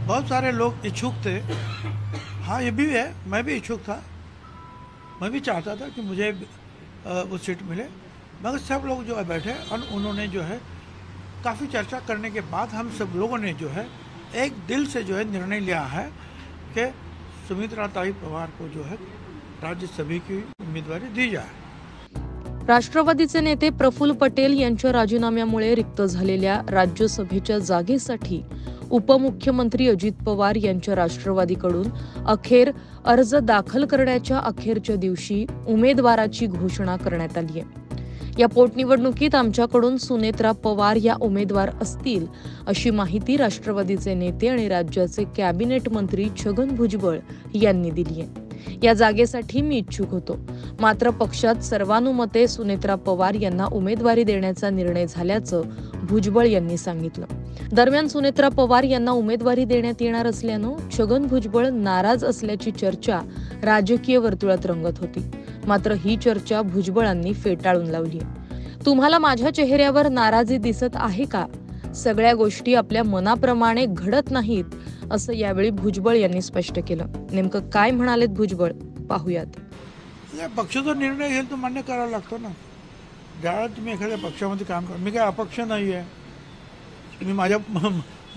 बहुत सारे लोग इच्छुक थे। हाँ, ये भी है, मैं भी इच्छुक था, मैं भी चाहता था कि मुझे वो सीट मिले, मगर सब लोग जो है बैठे और उन्होंने जो है काफ़ी चर्चा करने के बाद हम सब लोगों ने जो है एक दिल से जो है निर्णय लिया है कि सुमित्रा ताई पवार को जो है राज्यसभा की उम्मीदवारी दी जाए। राष्ट्रवादीचे नेते प्रफुल्ल पटेल यांच्या राजीनाम्यामुळे रिक्त झालेल्या राज्यसभेच्या जागेसाठी उपमुख्यमंत्री अजित पवार यांच्या राष्ट्रवादीकडून अखेर अर्ज दाखल करण्याच्या अखेरच्या दिवशी उमेदवाराची घोषणा करण्यात आली आहे। या पोटनिवडणुकीत आमच्याकडून सुनेत्रा पवार या उमेदवार असतील अशी माहिती राष्ट्रवादीचे नेते आणि राज्याचे कॅबिनेट मंत्री छगन भुजबळ यांनी दिली आहे। या जागेसाठी मी इच्छुक होतो, मात्र पक्षात सर्वानुमते सुनेत्रा पवार यांना उमेदवारी देण्याचा निर्णय झाल्याचं भुजबळ यांनी सांगितलं। दरम्यान सुनेत्रा पवार यांना उमेदवारी देण्यात येणार असल्यानं छगन भुजबळ नाराज असल्याची चर्चा राजकीय वर्तुळात रंगत होती, मात्र ही चर्चा भुजबळांनी फेटाळून लावली। तुम्हाला माझ्या चेहऱ्यावर नाराजी दिसत आहे का? सगळ्या गोष्टी आपल्या मनाप्रमाणे घडत नाहीत असं यावेळी भुजबळ यांनी स्पष्ट केलं। नेमकं काय म्हणालेत भुजबळ पाहूयात। पक्ष जो निर्णय घेईल तो मान्य करावा लागतो ना। ज्यावेळेला तुम्ही एखाद्या पक्षामध्ये काम करा, मी काय अपक्ष नाही आहे, मी माझ्या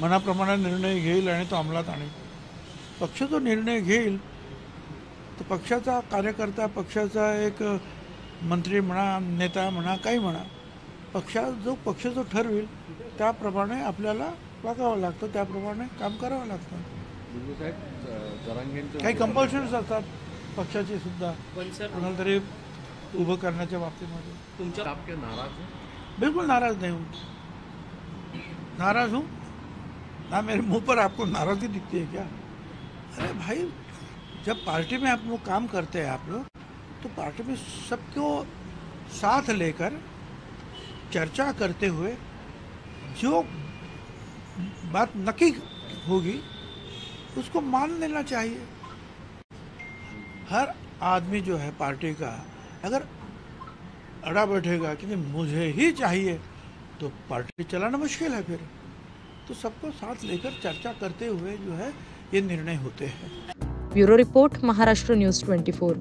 मनाप्रमाणे निर्णय घेईल आणि तो अंमलात आणेल। पक्ष जो निर्णय घेईल तो पक्षाचा कार्यकर्ता, पक्षाचा एक मंत्री म्हणा, नेता म्हणा, काही म्हणा, पक्ष जो ठरवेल त्याप्रमाणे आपल्याला वागावं लागतं, त्याप्रमाणे काम करावं लागतं। काही कंपल्शन्स असतात पक्षाची सुद्धा, कोणाला तरी उभं करण्याच्या बाबतीमध्ये। तुमच्या आपके नाराज हैं? बिल्कुल नाराज नहीं हूँ। नाराज हूँ ना, मेरे मुंह पर आपको नाराजगी दिखती है क्या? अरे भाई, जब पार्टी में आप लोग काम करते हैं, आप लोग तो पार्टी में सबको साथ लेकर चर्चा करते हुए जो बात नक्की होगी उसको मान लेना चाहिए। हर आदमी जो है पार्टी का अगर अड़ा बैठेगा कि नहीं मुझे ही चाहिए तो पार्टी चलाना मुश्किल है। फिर तो सबको साथ लेकर चर्चा करते हुए जो है ये निर्णय होते हैं। Bureau report, Maharashtra news 24।